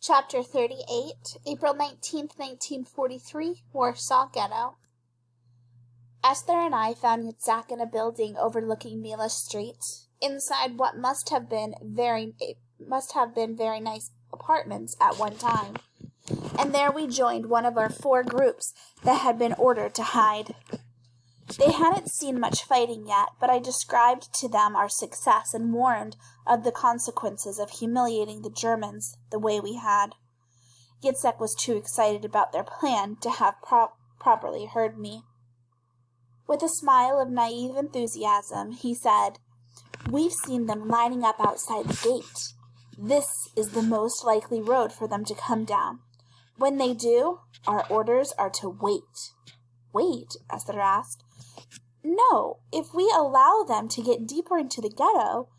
Chapter 38, April 19th, 1943, Warsaw Ghetto. Esther and I found Yitzhak in a building overlooking Mila Street, inside what must have been very nice apartments at one time. And there we joined one of our 4 groups that had been ordered to hide. They hadn't seen much fighting yet, but I described to them our success and warned of the consequences of humiliating the Germans the way we had. Yitzhak was too excited about their plan to have properly heard me. With a smile of naive enthusiasm, he said, "We've seen them lining up outside the gate. This is the most likely road for them to come down. When they do, our orders are to wait." "Wait?" Esther asked. "No, if we allow them to get deeper into the ghetto,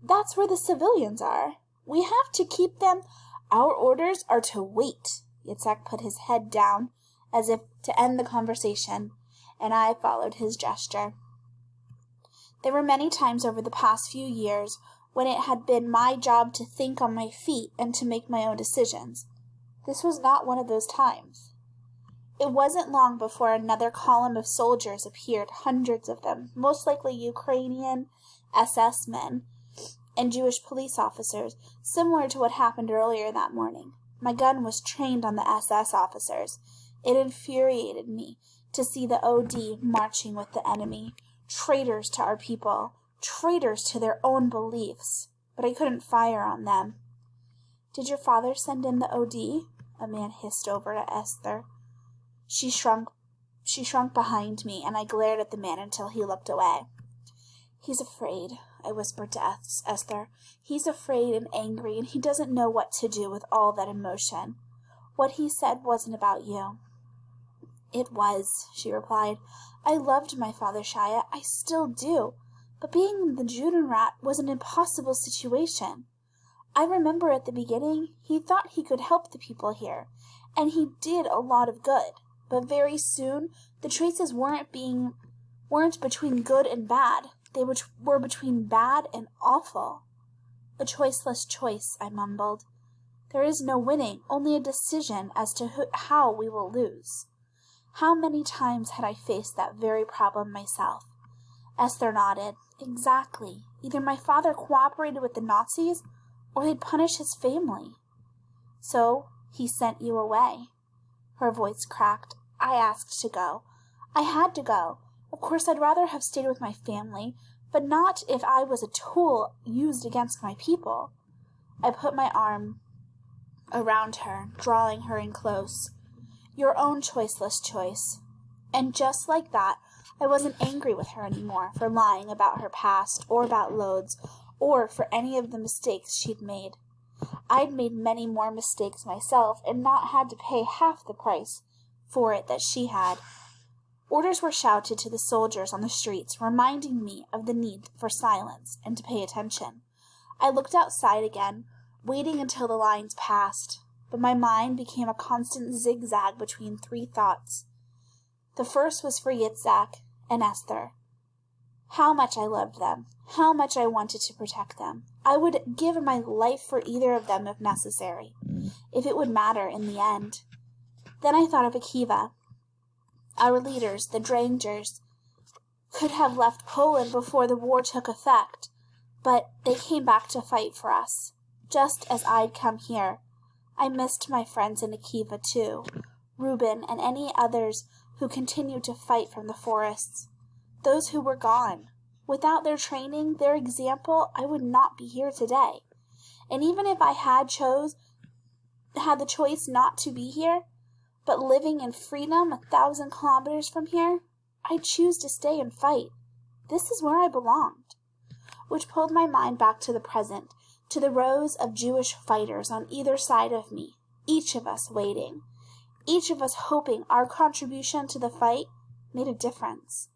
that's where the civilians are. We have to keep them. Our orders are to wait." Yitzhak put his head down as if to end the conversation, and I followed his gesture. There were many times over the past few years when it had been my job to think on my feet and to make my own decisions. This was not one of those times. It wasn't long before another column of soldiers appeared, hundreds of them, most likely Ukrainian SS men and Jewish police officers, similar to what happened earlier that morning. My gun was trained on the SS officers. It infuriated me to see the OD marching with the enemy, traitors to our people, traitors to their own beliefs, but I couldn't fire on them. "Did your father send in the OD?" a man hissed over to Esther. She shrunk behind me, and I glared at the man until he looked away. "He's afraid," I whispered to Esther. "He's afraid and angry, and he doesn't know what to do with all that emotion. What he said wasn't about you." "It was," she replied. "I loved my father, Shaya. I still do. But being the Judenrat was an impossible situation. I remember at the beginning, he thought he could help the people here, and he did a lot of good. But very soon, the choices weren't between good and bad. They were between bad and awful." "A choiceless choice," I mumbled. "There is no winning, only a decision as to how we will lose." How many times had I faced that very problem myself? Esther nodded. "Exactly. Either my father cooperated with the Nazis, or they'd punish his family." "So he sent you away." Her voice cracked. "I asked to go. I had to go. Of course I'd rather have stayed with my family, but not if I was a tool used against my people." I put my arm around her, drawing her in close. "Your own choiceless choice." And just like that, I wasn't angry with her anymore for lying about her past, or about Lodz, or for any of the mistakes she'd made. I'd made many more mistakes myself, and not had to pay half the price for it that she had. Orders were shouted to the soldiers on the streets, reminding me of the need for silence and to pay attention. I looked outside again, waiting until the lines passed, but my mind became a constant zigzag between 3 thoughts. The first was for Yitzhak and Esther. How much I loved them, how much I wanted to protect them. I would give my life for either of them if necessary, if it would matter in the end. Then I thought of Akiva. Our leaders, the Drangers, could have left Poland before the war took effect, but they came back to fight for us, just as I'd come here. I missed my friends in Akiva too, Reuben and any others who continued to fight from the forests. Those who were gone. Without their training, their example, I would not be here today. And even if I had the choice not to be here, but living in freedom 1,000 kilometers from here, I'd choose to stay and fight. This is where I belonged. Which pulled my mind back to the present, to the rows of Jewish fighters on either side of me, each of us waiting, each of us hoping our contribution to the fight made a difference.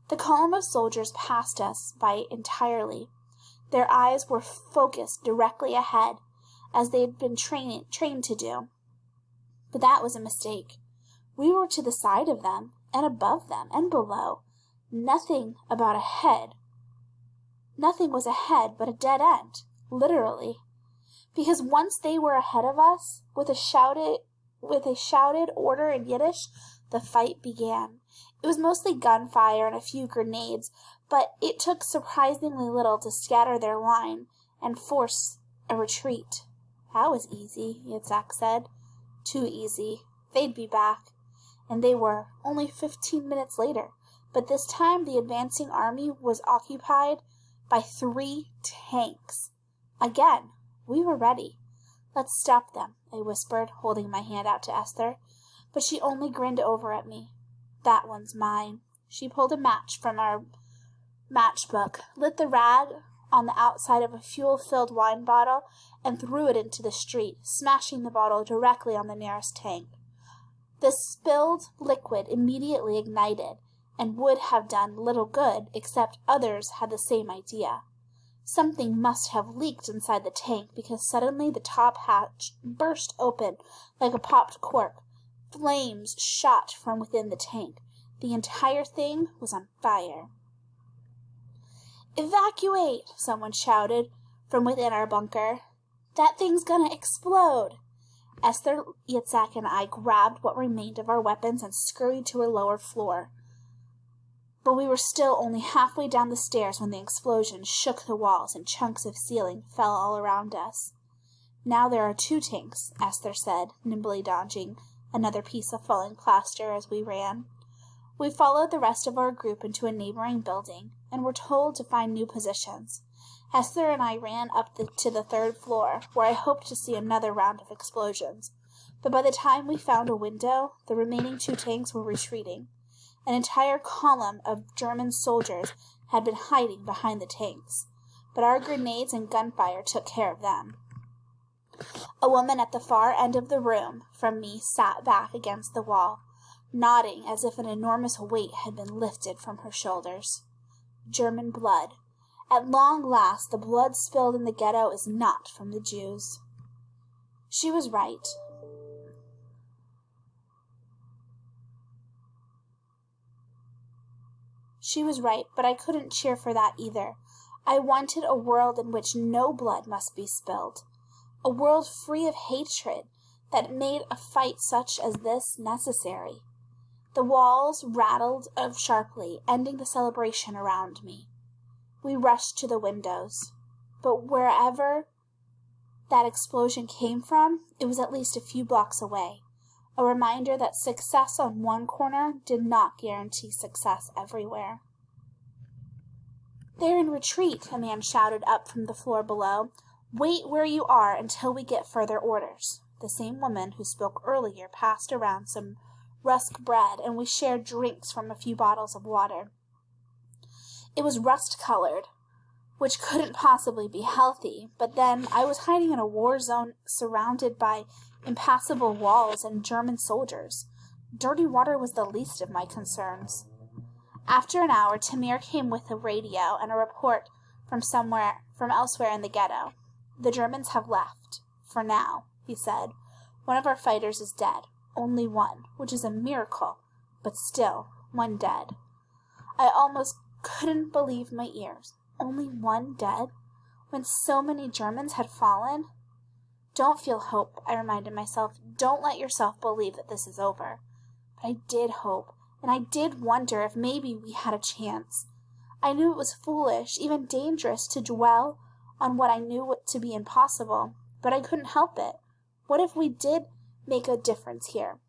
The column of soldiers passed us by entirely. Their eyes were focused directly ahead, as they had been trained to do. But that was a mistake. We were to the side of them, and above them, and below. Nothing was ahead but a dead end, literally. because once they were ahead of us, with a shouted order in Yiddish, the fight began. It was mostly gunfire and a few grenades, but it took surprisingly little to scatter their line and force a retreat. That was easy, Yitzhak said. Too easy. They'd be back. And they were, only 15 minutes later. But this time the advancing army was occupied by 3 tanks. Again, we were ready. Let's stop them, I whispered, holding my hand out to Esther. But she only grinned over at me. That one's mine. She pulled a match from our matchbook, lit the rag on the outside of a fuel-filled wine bottle, and threw it into the street, smashing the bottle directly on the nearest tank. The spilled liquid immediately ignited, and would have done little good, except others had the same idea. Something must have leaked inside the tank, because suddenly the top hatch burst open like a popped cork. Flames shot from within the tank. The entire thing was on fire. "Evacuate!" someone shouted from within our bunker. "That thing's gonna explode!" Esther, Yitzhak, and I grabbed what remained of our weapons and scurried to a lower floor. But we were still only halfway down the stairs when the explosion shook the walls and chunks of ceiling fell all around us. "Now there are 2 tanks," Esther said, nimbly dodging another piece of falling plaster as we ran. We followed the rest of our group into a neighboring building and were told to find new positions. Esther and I ran up to the 3rd floor, where I hoped to see another round of explosions. But by the time we found a window, the remaining 2 tanks were retreating. An entire column of German soldiers had been hiding behind the tanks, but our grenades and gunfire took care of them. A woman at the far end of the room from me sat back against the wall, nodding as if an enormous weight had been lifted from her shoulders. German blood. At long last, the blood spilled in the ghetto is not from the Jews. She was right. She was right, but I couldn't cheer for that either. I wanted a world in which no blood must be spilled. A world free of hatred that made a fight such as this necessary. The walls rattled sharply, ending the celebration around me. We rushed to the windows, but wherever that explosion came from, it was at least a few blocks away. A reminder that success on one corner did not guarantee success everywhere. "They're in retreat," a man shouted up from the floor below. "Wait where you are until we get further orders." The same woman who spoke earlier passed around some rusk bread, and we shared drinks from a few bottles of water. It was rust-colored, which couldn't possibly be healthy, but then I was hiding in a war zone surrounded by impassable walls and German soldiers. Dirty water was the least of my concerns. After an hour, Tamir came with a radio and a report from elsewhere in the ghetto. "The Germans have left. For now," he said. "One of our fighters is dead. Only one, which is a miracle, but still, one dead." I almost couldn't believe my ears. Only one dead? When so many Germans had fallen? "Don't feel hope," I reminded myself. "Don't let yourself believe that this is over." But I did hope, and I did wonder if maybe we had a chance. I knew it was foolish, even dangerous, to dwell on what I knew to be impossible, but I couldn't help it. What if we did make a difference here?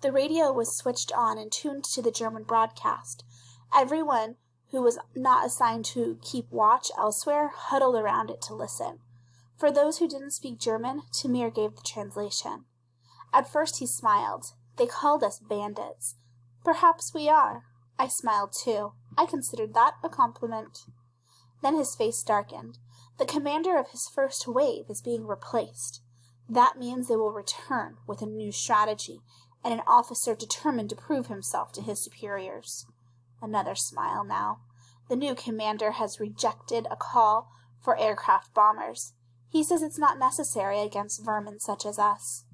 The radio was switched on and tuned to the German broadcast. Everyone who was not assigned to keep watch elsewhere huddled around it to listen. For those who didn't speak German, Tamir gave the translation. At first he smiled. They called us bandits. Perhaps we are. I smiled too. I considered that a compliment. Then his face darkened. The commander of his first wave is being replaced. That means they will return with a new strategy and an officer determined to prove himself to his superiors. Another smile now. The new commander has rejected a call for aircraft bombers. He says it's not necessary against vermin such as us.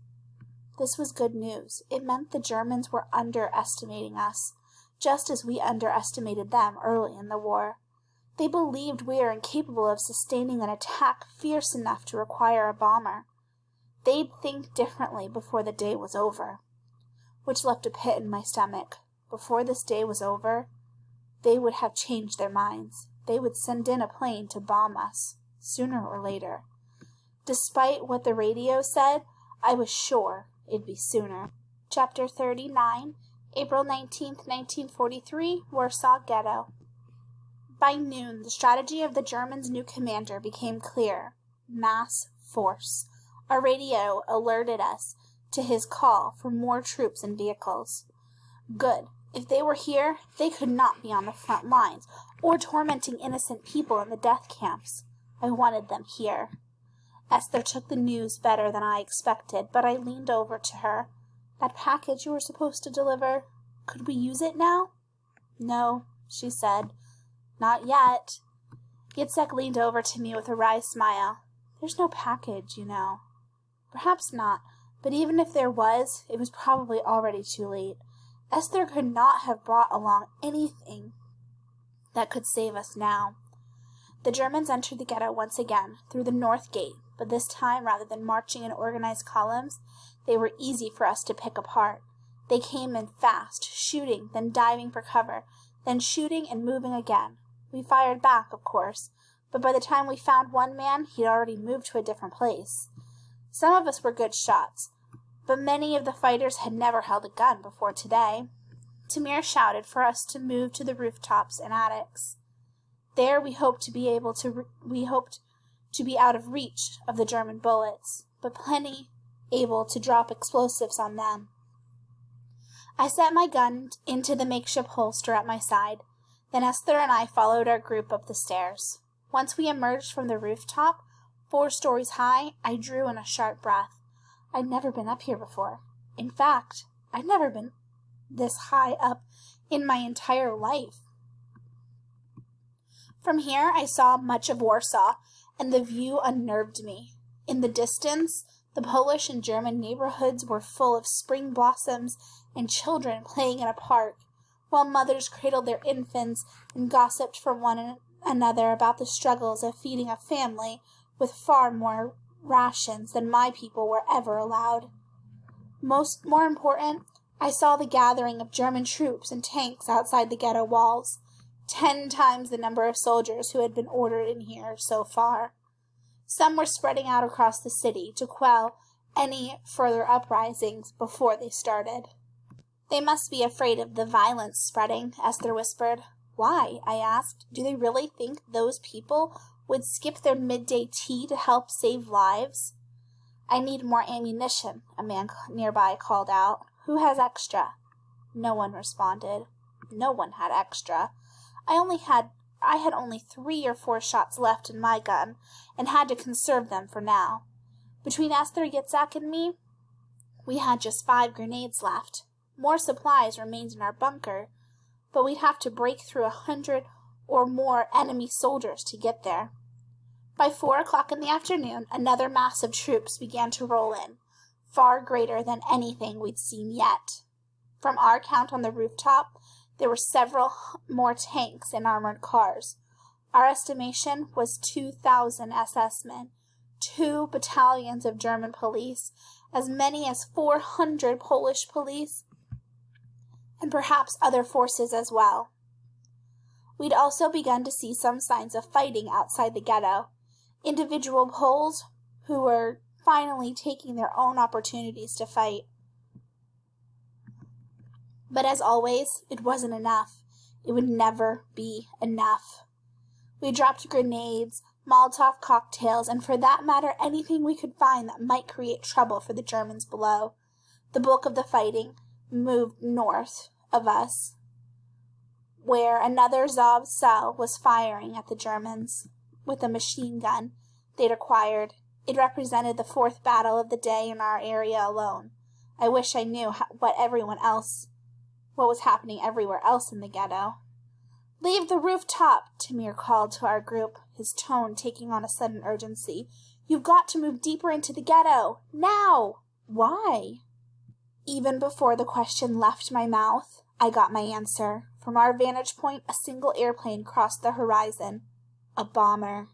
This was good news. It meant the Germans were underestimating us, just as we underestimated them early in the war. They believed we are incapable of sustaining an attack fierce enough to require a bomber. They'd think differently before the day was over, which left a pit in my stomach. Before this day was over, they would have changed their minds. They would send in a plane to bomb us, sooner or later. Despite what the radio said, I was sure it'd be sooner. Chapter 39, April 19th, 1943, Warsaw Ghetto. By noon, the strategy of the Germans' new commander became clear. Mass force. Our radio alerted us to his call for more troops and vehicles. Good. If they were here, they could not be on the front lines or tormenting innocent people in the death camps. I wanted them here. Esther took the news better than I expected, but I leaned over to her. That package you were supposed to deliver, could we use it now? No, she said. Not yet. Yitzhak leaned over to me with a wry smile. There's no package, you know. Perhaps not, but even if there was, it was probably already too late. Esther could not have brought along anything that could save us now. The Germans entered the ghetto once again, through the north gate, but this time, rather than marching in organized columns, they were easy for us to pick apart. They came in fast, shooting, then diving for cover, then shooting and moving again. We fired back, of course, but by the time we found one man, he'd already moved to a different place. Some of us were good shots, but many of the fighters had never held a gun before today. Tamir shouted for us to move to the rooftops and attics. There we hoped to be out of reach of the German bullets, but plenty able to drop explosives on them. I set my gun into the makeshift holster at my side. Then Esther and I followed our group up the stairs. Once we emerged from the rooftop, 4 stories high, I drew in a sharp breath. I'd never been up here before. In fact, I'd never been this high up in my entire life. From here, I saw much of Warsaw, and the view unnerved me. In the distance, the Polish and German neighborhoods were full of spring blossoms and children playing in a park, while mothers cradled their infants and gossiped from one another about the struggles of feeding a family with far more rations than my people were ever allowed. More important, I saw the gathering of German troops and tanks outside the ghetto walls, 10 times the number of soldiers who had been ordered in here so far. Some were spreading out across the city to quell any further uprisings before they started. They must be afraid of the violence spreading, Esther whispered. Why? I asked. Do they really think those people would skip their midday tea to help save lives? I need more ammunition, a man nearby called out. Who has extra? No one responded. No one had extra. I had only 3 or 4 shots left in my gun, and had to conserve them for now. Between Esther, Yitzhak, and me, we had just 5 grenades left. More supplies remained in our bunker, but we'd have to break through 100 or more enemy soldiers to get there. By 4 o'clock in the afternoon, another mass of troops began to roll in, far greater than anything we'd seen yet. From our count on the rooftop, there were several more tanks and armored cars. Our estimation was 2,000 SS men, 2 battalions of German police, as many as 400 Polish police, and perhaps other forces as well. We'd also begun to see some signs of fighting outside the ghetto. Individual Poles who were finally taking their own opportunities to fight. But as always, it wasn't enough. It would never be enough. We dropped grenades, Molotov cocktails, and for that matter, anything we could find that might create trouble for the Germans below. The bulk of the fighting moved north of us, where another Zov cell was firing at the Germans with a machine gun they'd acquired. It represented the 4th battle of the day in our area alone. I wish I knew what was happening everywhere else in the ghetto. Leave the rooftop, Tamir called to our group, his tone taking on a sudden urgency. You've got to move deeper into the ghetto. Now! Why? Even before the question left my mouth, I got my answer. From our vantage point, a single airplane crossed the horizon. A bomber.